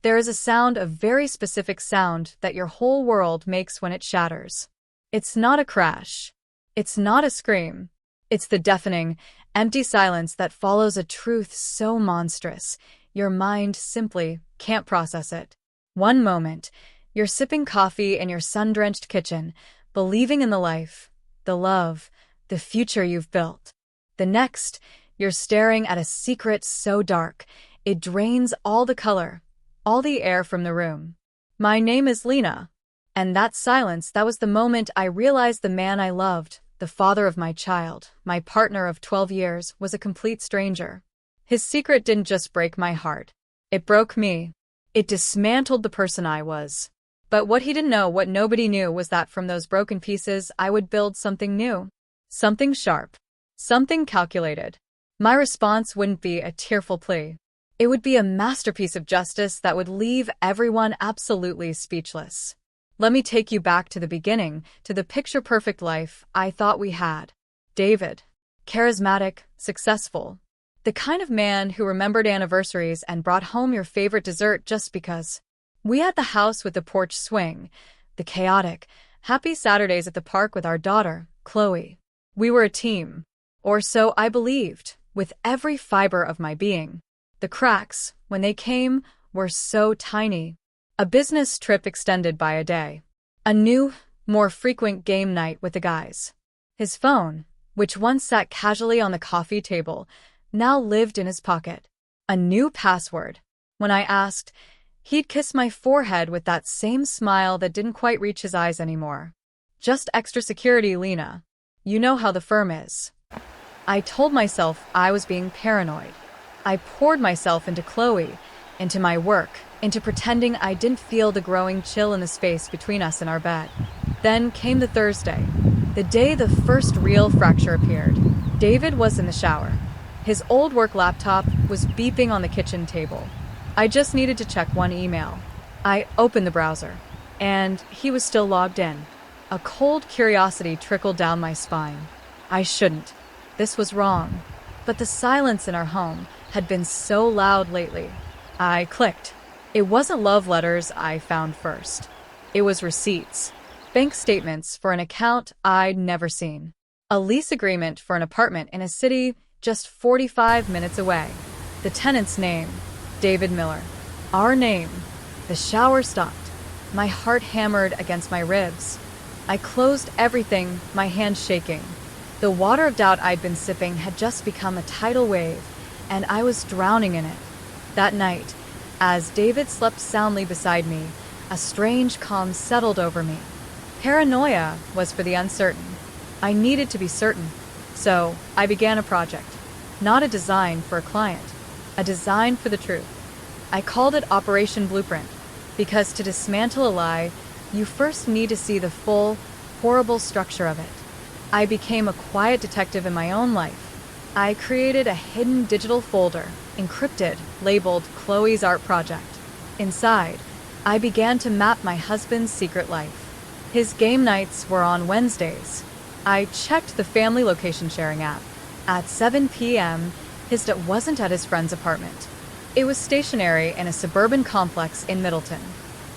There is a very specific sound that your whole world makes when it shatters. It's not a crash. It's not a scream. It's the deafening, empty silence that follows a truth so monstrous, your mind simply can't process it. One moment, you're sipping coffee in your sun-drenched kitchen, believing in the life, the love, the future you've built. The next, you're staring at a secret so dark, it drains all the color, all the air from the room. My name is Lena. And that silence, that was the moment I realized the man I loved, the father of my child, my partner of 12 years, was a complete stranger. His secret didn't just break my heart. It broke me. It dismantled the person I was. But what he didn't know, what nobody knew, was that from those broken pieces, I would build something new. Something sharp. Something calculated. My response wouldn't be a tearful plea. It would be a masterpiece of justice that would leave everyone absolutely speechless. Let me take you back to the beginning, to the picture-perfect life I thought we had. David. Charismatic, successful. The kind of man who remembered anniversaries and brought home your favorite dessert just because. We had the house with the porch swing, the chaotic, happy Saturdays at the park with our daughter, Chloe. We were a team. Or so I believed, with every fiber of my being. The cracks, when they came, were so tiny. A business trip extended by a day. A new, more frequent game night with the guys. His phone, which once sat casually on the coffee table, now lived in his pocket. A new password. When I asked, he'd kiss my forehead with that same smile that didn't quite reach his eyes anymore. Just extra security, Lena. You know how the firm is. I told myself I was being paranoid. I poured myself into Chloe, into my work, into pretending I didn't feel the growing chill in the space between us in our bed. Then came the Thursday, the day the first real fracture appeared. David was in the shower. His old work laptop was beeping on the kitchen table. I just needed to check one email. I opened the browser, and he was still logged in. A cold curiosity trickled down my spine. I shouldn't. This was wrong. But the silence in our home had been so loud lately. I clicked. It wasn't love letters I found first. It was receipts. Bank statements for an account I'd never seen. A lease agreement for an apartment in a city just 45 minutes away. The tenant's name, David Miller. Our name. The shower stopped. My heart hammered against my ribs. I closed everything, my hands shaking. The water of doubt I'd been sipping had just become a tidal wave, and I was drowning in it. That night, as David slept soundly beside me, a strange calm settled over me. Paranoia was for the uncertain. I needed to be certain. So, I began a project. Not a design for a client. A design for the truth. I called it Operation Blueprint, because to dismantle a lie, you first need to see the full, horrible structure of it. I became a quiet detective in my own life. I created a hidden digital folder, encrypted, labeled Chloe's Art Project. Inside, I began to map my husband's secret life. His game nights were on Wednesdays. I checked the family location sharing app. At 7 p.m., his wasn't at his friend's apartment. It was stationary in a suburban complex in Middleton,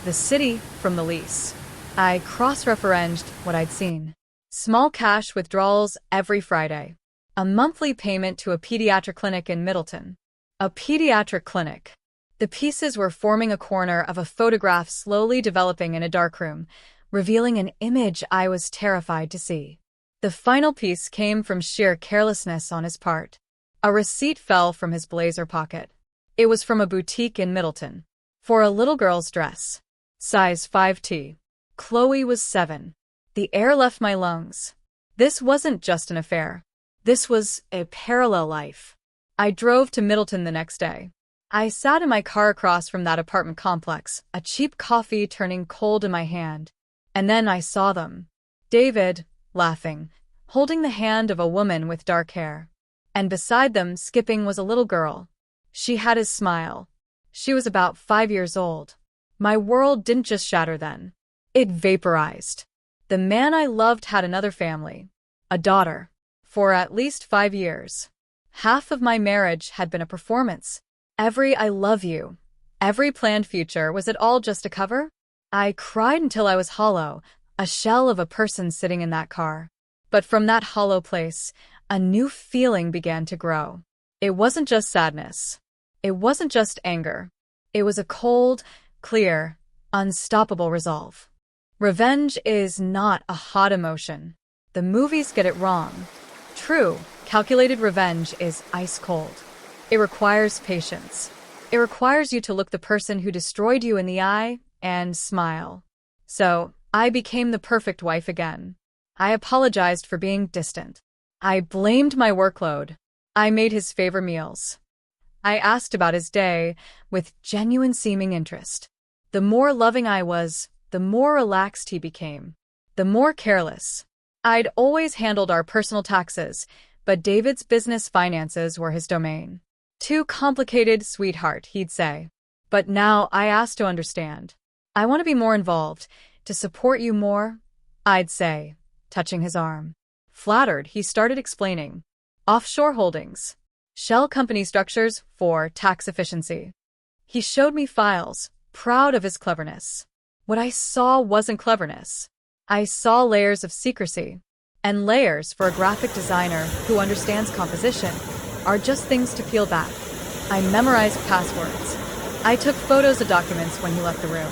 the city from the lease. I cross-referenced what I'd seen. Small cash withdrawals every Friday. A monthly payment to a pediatric clinic in Middleton. A pediatric clinic. The pieces were forming a corner of a photograph slowly developing in a darkroom, revealing an image I was terrified to see. The final piece came from sheer carelessness on his part. A receipt fell from his blazer pocket. It was from a boutique in Middleton. For a little girl's dress. Size 5T. Chloe was 7. The air left my lungs. This wasn't just an affair. This was a parallel life. I drove to Middleton the next day. I sat in my car across from that apartment complex, a cheap coffee turning cold in my hand. And then I saw them. David, laughing, holding the hand of a woman with dark hair. And beside them, skipping, was a little girl. She had his smile. She was about 5 years old. My world didn't just shatter then. It vaporized. The man I loved had another family. A daughter. For at least 5 years. Half of my marriage had been a performance. Every I love you, Every planned future, was it all just a cover? I cried until I was hollow, a shell of a person sitting in that car. But from that hollow place, a new feeling began to grow. It wasn't just sadness. It wasn't just anger. It was a cold, clear, unstoppable resolve. Revenge is not a hot emotion. The movies get it wrong. True, calculated revenge is ice cold. It requires patience. It requires you to look the person who destroyed you in the eye and smile. So, I became the perfect wife again. I apologized for being distant. I blamed my workload. I made his favorite meals. I asked about his day with genuine seeming interest. The more loving I was, the more relaxed he became. The more careless. I'd always handled our personal taxes, but David's business finances were his domain. Too complicated, sweetheart, he'd say. But now I asked to understand. I want to be more involved, to support you more, I'd say, touching his arm. Flattered, he started explaining. Offshore holdings. Shell company structures for tax efficiency. He showed me files, proud of his cleverness. What I saw wasn't cleverness. I saw layers of secrecy. And layers, for a graphic designer who understands composition, are just things to peel back. I memorized passwords. I took photos of documents when he left the room.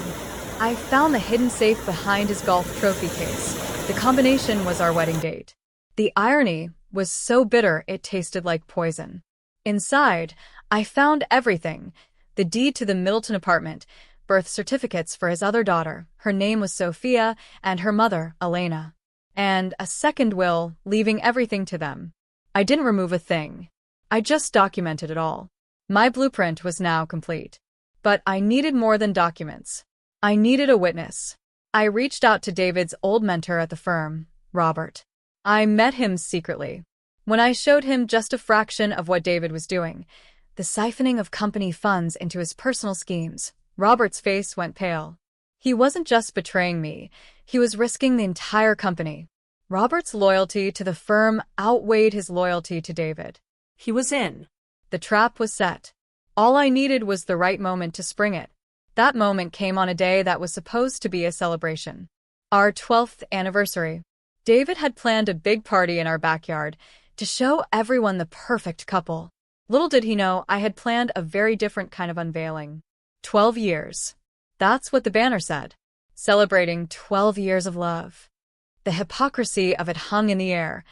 I found the hidden safe behind his golf trophy case. The combination was our wedding date. The irony was so bitter it tasted like poison. Inside, I found everything. The deed to the Middleton apartment, birth certificates for his other daughter, her name was Sophia, and her mother, Elena. And a second will, leaving everything to them. I didn't remove a thing. I just documented it all. My blueprint was now complete. But I needed more than documents. I needed a witness. I reached out to David's old mentor at the firm, Robert. I met him secretly. When I showed him just a fraction of what David was doing, the siphoning of company funds into his personal schemes, Robert's face went pale. He wasn't just betraying me, he was risking the entire company. Robert's loyalty to the firm outweighed his loyalty to David. He was in. The trap was set. All I needed was the right moment to spring it. That moment came on a day that was supposed to be a celebration. Our 12th anniversary. David had planned a big party in our backyard to show everyone the perfect couple. Little did he know I had planned a very different kind of unveiling. 12 years. That's what the banner said. Celebrating 12 years of love. The hypocrisy of it hung in the air,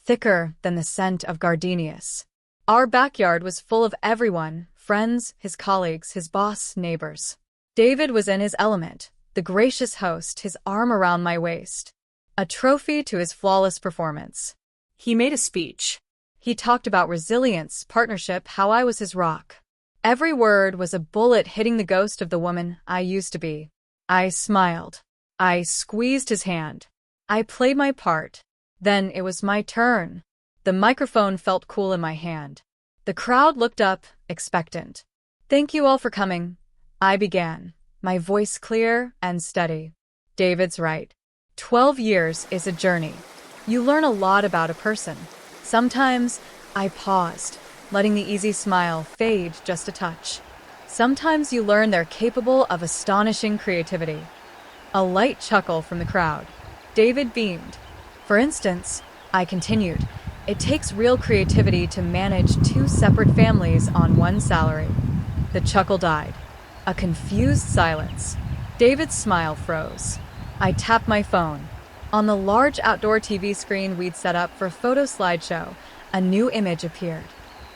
thicker than the scent of gardenias. Our backyard was full of everyone, friends, his colleagues, his boss, neighbors. David was in his element, the gracious host, his arm around my waist. A trophy to his flawless performance. He made a speech. He talked about resilience, partnership, how I was his rock. Every word was a bullet hitting the ghost of the woman I used to be. I smiled. I squeezed his hand. I played my part. Then it was my turn. The microphone felt cool in my hand. The crowd looked up, expectant. Thank you all for coming, I began, my voice clear and steady. David's right. 12 years is a journey. You learn a lot about a person. Sometimes I paused, letting the easy smile fade just a touch. Sometimes you learn they're capable of astonishing creativity. A light chuckle from the crowd. David beamed. For instance, I continued, it takes real creativity to manage two separate families on one salary. The chuckle died. A confused silence. David's smile froze. I tapped my phone. On the large outdoor TV screen we'd set up for a photo slideshow, a new image appeared.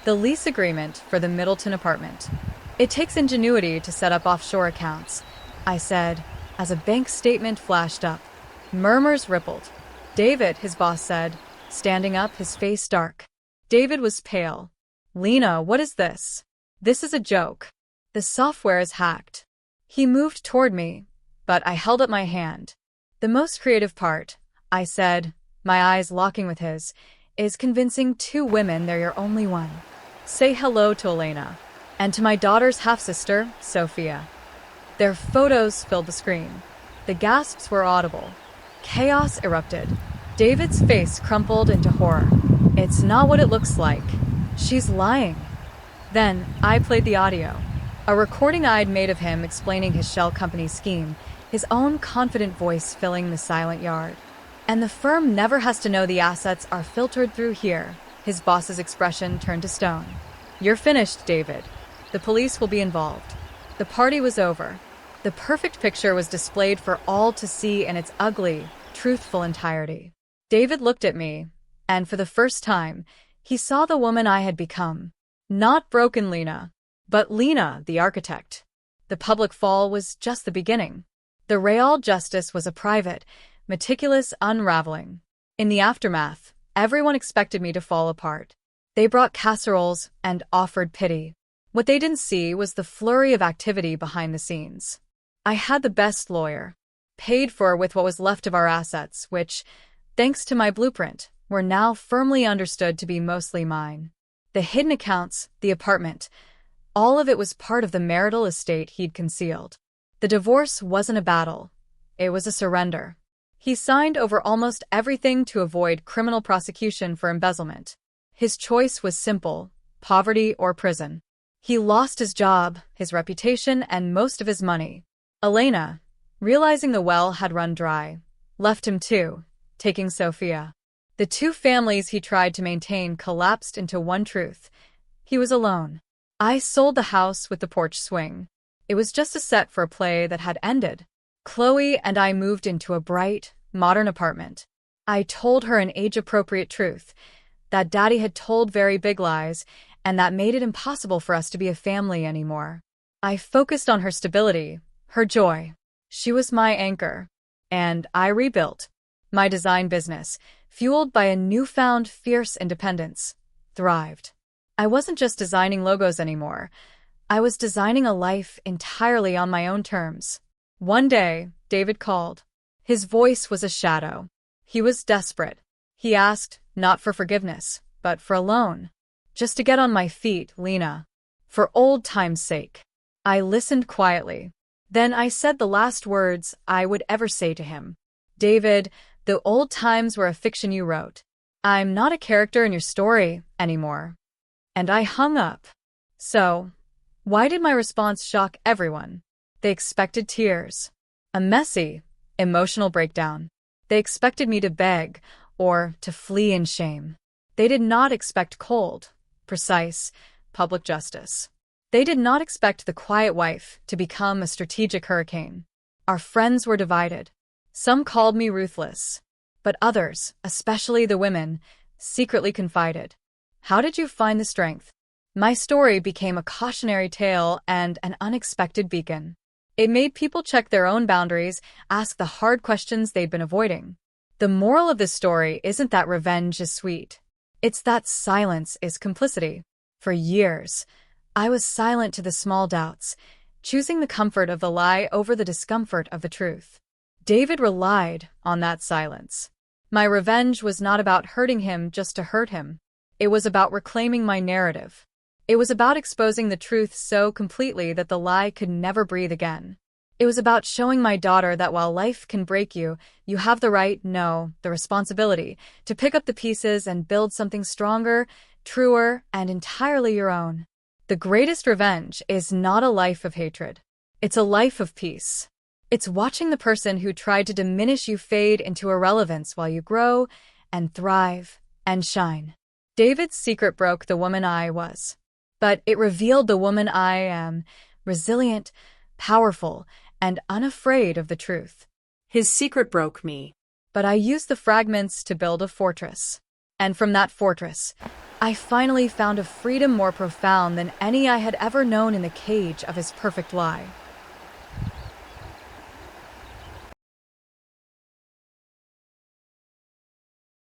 The lease agreement for the Middleton apartment. It takes ingenuity to set up offshore accounts, I said, as a bank statement flashed up. Murmurs rippled. David, his boss said, standing up, his face dark. David was pale. Lena, what is this? This is a joke. The software is hacked. He moved toward me, but I held up my hand. The most creative part, I said, my eyes locking with his, is convincing two women they're your only one. Say hello to Elena, and to my daughter's half-sister, Sophia. Their photos filled the screen. The gasps were audible. Chaos erupted. David's face crumpled into horror. It's not what it looks like. She's lying. Then I played the audio. A recording I'd made of him explaining his shell company scheme, his own confident voice filling the silent yard. And the firm never has to know the assets are filtered through here. His boss's expression turned to stone. You're finished, David. The police will be involved. The party was over. The perfect picture was displayed for all to see in its ugly, truthful entirety. David looked at me, and for the first time, he saw the woman I had become. Not broken Lena, but Lena, the architect. The public fall was just the beginning. The real justice was a private, meticulous unraveling. In the aftermath, everyone expected me to fall apart. They brought casseroles and offered pity. What they didn't see was the flurry of activity behind the scenes. I had the best lawyer, paid for with what was left of our assets, which, thanks to my blueprint, were now firmly understood to be mostly mine. The hidden accounts, the apartment, all of it was part of the marital estate he'd concealed. The divorce wasn't a battle. It was a surrender. He signed over almost everything to avoid criminal prosecution for embezzlement. His choice was simple: poverty or prison. He lost his job, his reputation, and most of his money. Elena, realizing the well had run dry, left him too, taking Sophia. The two families he tried to maintain collapsed into one truth: he was alone. I sold the house with the porch swing. It was just a set for a play that had ended. Chloe and I moved into a bright, modern apartment. I told her an age-appropriate truth, that Daddy had told very big lies, and that made it impossible for us to be a family anymore. I focused on her stability, her joy. She was my anchor. And I rebuilt. My design business, fueled by a newfound fierce independence, thrived. I wasn't just designing logos anymore. I was designing a life entirely on my own terms. One day, David called. His voice was a shadow. He was desperate. He asked, not for forgiveness, but for a loan. Just to get on my feet, Lena. For old time's sake. I listened quietly. Then I said the last words I would ever say to him. David, the old times were a fiction you wrote. I'm not a character in your story anymore. And I hung up. So, why did my response shock everyone? They expected tears. A messy, emotional breakdown. They expected me to beg or to flee in shame. They did not expect cold, precise, public justice. They did not expect the quiet wife to become a strategic hurricane. Our friends were divided. Some called me ruthless, but others, especially the women, secretly confided. How did you find the strength? My story became a cautionary tale and an unexpected beacon. It made people check their own boundaries, ask the hard questions they'd been avoiding. The moral of this story isn't that revenge is sweet. It's that silence is complicity. For years, I was silent to the small doubts, choosing the comfort of the lie over the discomfort of the truth. David relied on that silence. My revenge was not about hurting him just to hurt him. It was about reclaiming my narrative. It was about exposing the truth so completely that the lie could never breathe again. It was about showing my daughter that while life can break you, you have the right, no, the responsibility, to pick up the pieces and build something stronger, truer, and entirely your own. The greatest revenge is not a life of hatred. It's a life of peace. It's watching the person who tried to diminish you fade into irrelevance while you grow and thrive and shine. David's secret broke the woman I was. But it revealed the woman I am, resilient, powerful, and unafraid of the truth. His secret broke me. But I used the fragments to build a fortress. And from that fortress, I finally found a freedom more profound than any I had ever known in the cage of his perfect lie.